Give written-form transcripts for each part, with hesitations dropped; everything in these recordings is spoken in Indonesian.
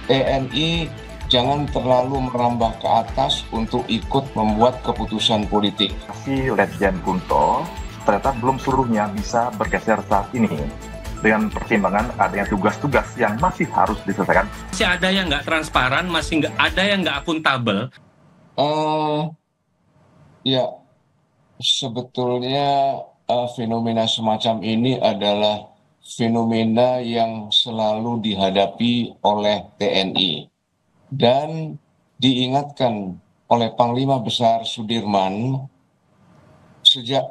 TNI jangan terlalu merambah ke atas untuk ikut membuat keputusan politik. Si Letjen Kunto ternyata belum seluruhnya bisa bergeser saat ini dengan pertimbangan adanya tugas-tugas yang masih harus diselesaikan. Masih ada yang nggak transparan, masih nggak ada yang nggak akuntabel. Ya, sebetulnya fenomena semacam ini adalah fenomena yang selalu dihadapi oleh TNI dan diingatkan oleh Panglima Besar Sudirman sejak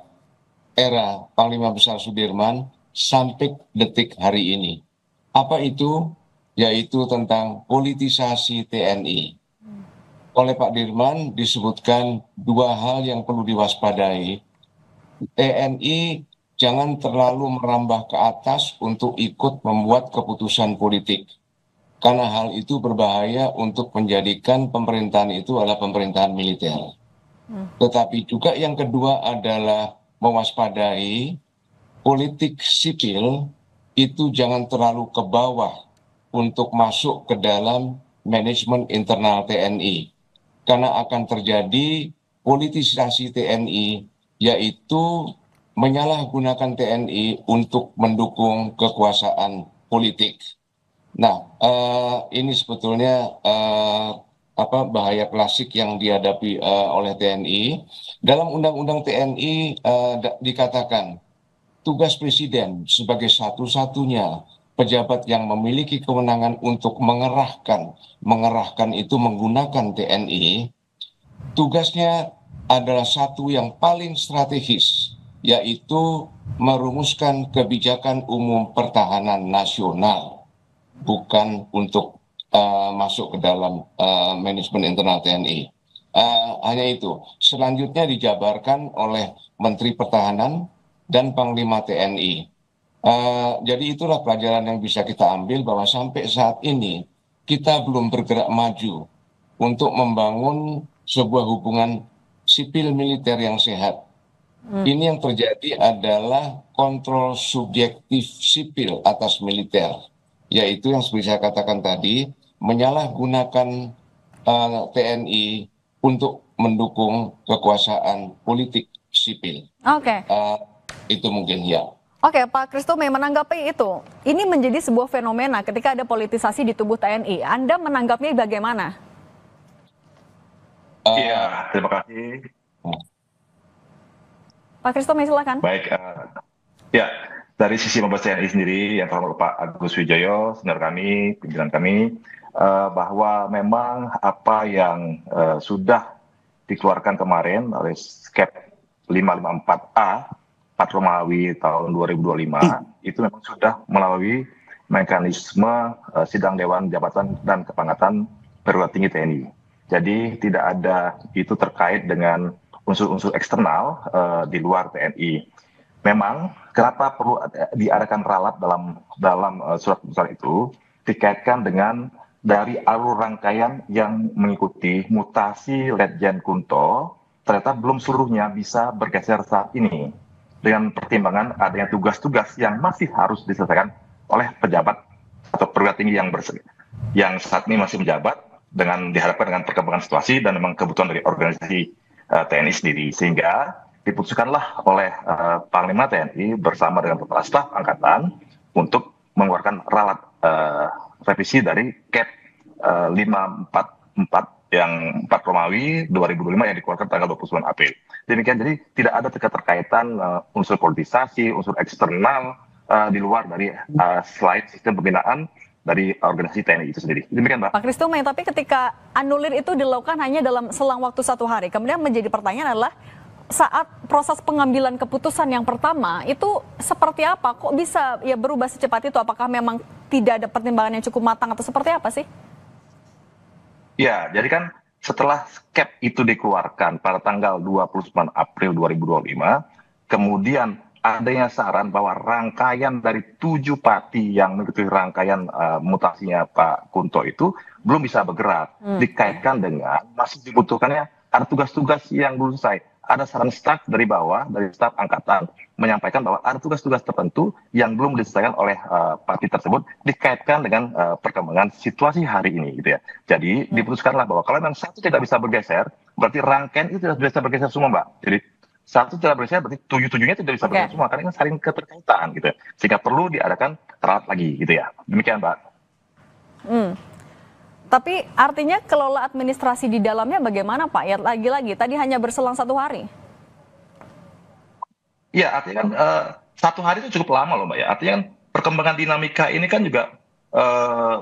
era Panglima Besar Sudirman sampai detik hari ini. Apa itu? Yaitu tentang politisasi TNI. Oleh Pak Dirman disebutkan dua hal yang perlu diwaspadai. TNI jangan terlalu merambah ke atas untuk ikut membuat keputusan politik. Karena hal itu berbahaya untuk menjadikan pemerintahan itu adalah pemerintahan militer. Tetapi juga yang kedua adalah mewaspadai politik sipil itu jangan terlalu ke bawah untuk masuk ke dalam manajemen internal TNI. Karena akan terjadi politisasi TNI, yaitu menyalahgunakan TNI untuk mendukung kekuasaan politik. Nah, ini sebetulnya bahaya klasik yang dihadapi oleh TNI. Dalam Undang-Undang TNI dikatakan tugas Presiden sebagai satu-satunya pejabat yang memiliki kewenangan untuk mengerahkan itu menggunakan TNI, tugasnya adalah satu yang paling strategis, yaitu merumuskan kebijakan umum pertahanan nasional, bukan untuk masuk ke dalam manajemen internal TNI. Hanya itu. Selanjutnya dijabarkan oleh Menteri Pertahanan dan Panglima TNI. Jadi itulah pelajaran yang bisa kita ambil bahwa sampai saat ini kita belum bergerak maju untuk membangun sebuah hubungan sipil militer yang sehat. Ini yang terjadi adalah kontrol subjektif sipil atas militer, yaitu yang seperti saya katakan tadi, menyalahgunakan TNI untuk mendukung kekuasaan politik sipil. Oke. Itu mungkin ya. Oke, Pak Christomey menanggapi itu. Ini menjadi sebuah fenomena ketika ada politisasi di tubuh TNI. Anda menanggapinya bagaimana? Iya, terima kasih. Pak Christomey silakan. Baik, ya dari sisi Mabes TNI sendiri yang terhormat Pak Agus Wijoyo, senior kami, pimpinan kami, bahwa memang apa yang sudah dikeluarkan kemarin oleh Skep 554A 4 Romawi tahun 2025 itu memang sudah melalui mekanisme sidang Dewan Jabatan dan Kepangkatan Perwira Tinggi TNI. Jadi tidak ada itu terkait dengan unsur-unsur eksternal di luar TNI. Memang kenapa perlu diadakan ralat dalam surat keputusan itu dikaitkan dengan dari alur rangkaian yang mengikuti mutasi Letjen Kunto ternyata belum seluruhnya bisa bergeser saat ini dengan pertimbangan adanya tugas-tugas yang masih harus diselesaikan oleh pejabat atau perwira tinggi yang saat ini masih menjabat dengan diharapkan dengan perkembangan situasi dan memang kebutuhan dari organisasi TNI sendiri, sehingga diputuskanlah oleh Panglima TNI bersama dengan Kepala Staf Angkatan untuk mengeluarkan ralat revisi dari Kep 544 yang 4 Romawi 2025 yang dikeluarkan tanggal 29 April. Demikian, jadi tidak ada keterkaitan unsur politisasi, unsur eksternal di luar dari selain sistem pembinaan dari organisasi TNI itu sendiri. Demikian, Pak. Pak Christomey, tapi ketika anulir itu dilakukan hanya dalam selang waktu 1 hari, kemudian menjadi pertanyaan adalah saat proses pengambilan keputusan yang pertama itu seperti apa? Kok bisa ya berubah secepat itu? Apakah memang tidak ada pertimbangan yang cukup matang atau seperti apa sih? Ya, jadi kan setelah Skep itu dikeluarkan pada tanggal 29 April 2025, kemudian adanya saran bahwa rangkaian dari 7 pati yang mengikuti rangkaian mutasinya Pak Kunto itu belum bisa bergerak. Dikaitkan dengan masih dibutuhkannya ada tugas-tugas yang belum selesai. ada saran staf dari bawah, dari staf angkatan, menyampaikan bahwa ada tugas-tugas tertentu yang belum diselesaikan oleh parti tersebut dikaitkan dengan perkembangan situasi hari ini gitu ya. Jadi diputuskanlah bahwa kalau memang satu tidak bisa bergeser, berarti rangkaian itu tidak bisa bergeser semua, Mbak. Jadi satu tidak bergeser berarti tujuh-tujuhnya tidak bisa bergeser semua, karena ini saling keterkaitan gitu ya. Sehingga perlu diadakan rapat lagi gitu ya. Demikian, Mbak. Tapi artinya kelola administrasi di dalamnya bagaimana Pak? Ya lagi-lagi tadi hanya berselang 1 hari. Iya, artinya kan 1 hari itu cukup lama loh, Mbak ya. Artinya kan perkembangan dinamika ini kan juga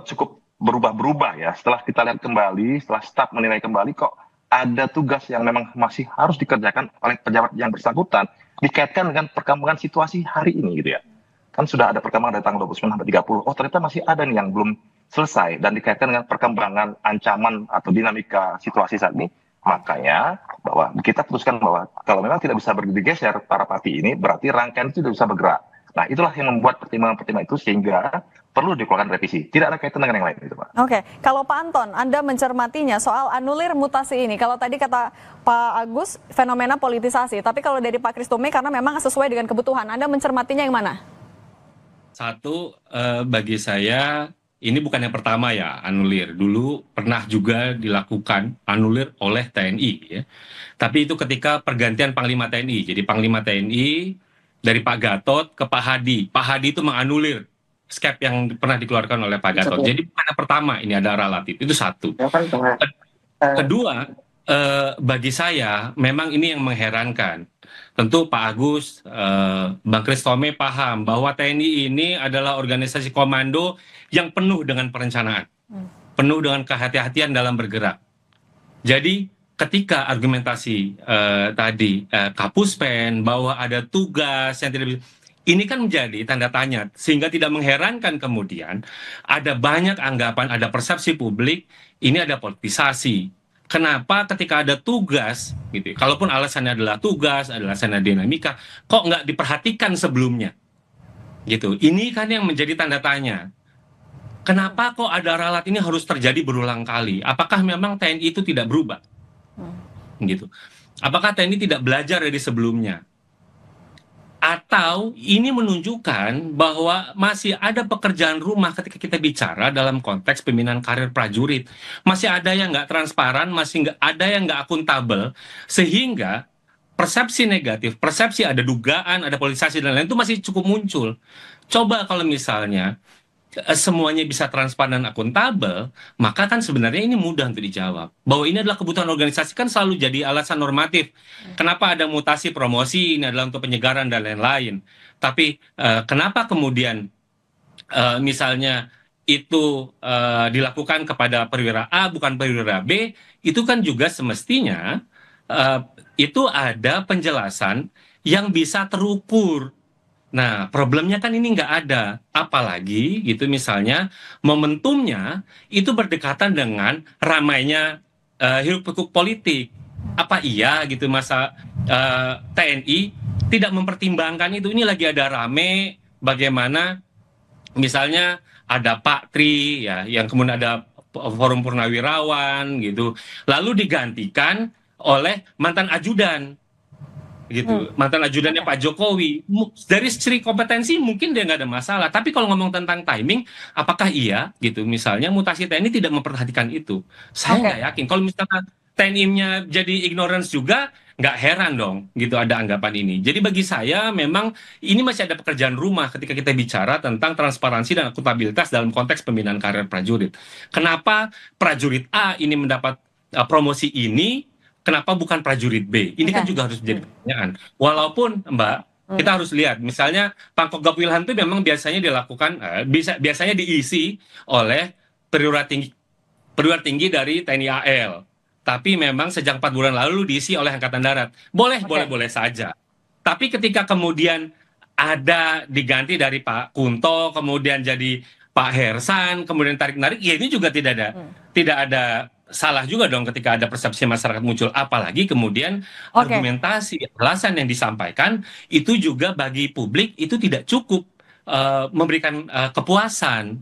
cukup berubah-berubah ya. Setelah kita lihat kembali, setelah staf menilai kembali, kok ada tugas yang memang masih harus dikerjakan oleh pejabat yang bersangkutan dikaitkan dengan perkembangan situasi hari ini gitu ya. Kan sudah ada perkembangan dari tanggal 29 sampai 30. Oh, ternyata masih ada nih yang belum selesai dan dikaitkan dengan perkembangan ancaman atau dinamika situasi saat ini. Makanya bahwa kita putuskan bahwa kalau memang tidak bisa bergeser para parti ini, berarti rangkaian itu tidak bisa bergerak. Nah, itulah yang membuat pertimbangan-pertimbangan itu sehingga perlu dikeluarkan revisi. Tidak ada kaitan dengan yang lain itu, Pak. Oke, kalau Pak Anton, Anda mencermatinya soal anulir mutasi ini. Kalau tadi kata Pak Agus, fenomena politisasi. Tapi kalau dari Pak Christomey, karena memang sesuai dengan kebutuhan, Anda mencermatinya yang mana? Satu, bagi saya ini bukan yang pertama ya anulir. Dulu pernah juga dilakukan anulir oleh TNI ya. Tapi itu ketika pergantian Panglima TNI. Jadi Panglima TNI dari Pak Gatot ke Pak Hadi. Pak Hadi itu menganulir skep yang pernah dikeluarkan oleh Pak Gatot. Jadi bukan yang pertama, ini ada relatif. Itu satu. Kedua, bagi saya memang ini yang mengherankan. Tentu Pak Agus, Bang Christomey paham bahwa TNI ini adalah organisasi komando yang penuh dengan perencanaan, penuh dengan kehati-hatian dalam bergerak. Jadi ketika argumentasi tadi Kapuspen bahwa ada tugas yang tidak bisa, ini kan menjadi tanda tanya, sehingga tidak mengherankan kemudian ada banyak anggapan, ada persepsi publik, ini ada politisasi. Kenapa ketika ada tugas, gitu, kalaupun alasannya adalah tugas, alasannya dinamika, kok nggak diperhatikan sebelumnya? Gitu. Ini kan yang menjadi tanda tanya. Kenapa kok ada ralat ini harus terjadi berulang kali? Apakah memang TNI itu tidak berubah? Gitu. Apakah TNI tidak belajar dari sebelumnya? Atau ini menunjukkan bahwa masih ada pekerjaan rumah ketika kita bicara dalam konteks pembinaan karir prajurit. Masih ada yang nggak transparan, masih nggak ada yang nggak akuntabel, sehingga persepsi negatif, persepsi ada dugaan, ada politisasi dan lain-lain itu masih cukup muncul. Coba kalau misalnya semuanya bisa transparan dan akuntabel, maka kan sebenarnya ini mudah untuk dijawab. Bahwa ini adalah kebutuhan organisasi kan selalu jadi alasan normatif. Kenapa ada mutasi promosi, ini adalah untuk penyegaran dan lain-lain. Tapi kenapa kemudian misalnya itu dilakukan kepada perwira A bukan perwira B, itu kan juga semestinya itu ada penjelasan yang bisa terukur. Nah, problemnya kan ini nggak ada. Apalagi gitu misalnya momentumnya itu berdekatan dengan ramainya hiruk-pikuk politik. Apa iya gitu masa TNI tidak mempertimbangkan itu? Ini lagi ada rame bagaimana misalnya ada Pak Tri ya, yang kemudian ada Forum Purnawirawan gitu. Lalu digantikan oleh mantan ajudan. Gitu, mantan ajudannya Pak Jokowi. Dari segi kompetensi mungkin dia nggak ada masalah, tapi kalau ngomong tentang timing, apakah iya gitu misalnya mutasi TNI tidak memperhatikan itu? Saya nggak yakin. Kalau misalnya TNI-nya jadi ignorance juga, nggak heran dong gitu ada anggapan ini. Jadi bagi saya memang ini masih ada pekerjaan rumah ketika kita bicara tentang transparansi dan akuntabilitas dalam konteks pembinaan karir prajurit. Kenapa prajurit A ini mendapat promosi ini, kenapa bukan prajurit B? Ini kan juga harus menjadi pertanyaan. Walaupun Mbak, kita harus lihat, misalnya Pangkogap Wilhan itu memang biasanya dilakukan, biasanya diisi oleh perwira tinggi dari TNI AL. Tapi memang sejak 4 bulan lalu diisi oleh Angkatan Darat. Boleh saja. Tapi ketika kemudian ada diganti dari Pak Kunto, kemudian jadi Pak Hersan, kemudian tarik-narik, ya ini juga tidak ada salah juga dong ketika ada persepsi masyarakat muncul, apalagi kemudian argumentasi alasan yang disampaikan itu juga bagi publik itu tidak cukup memberikan kepuasan.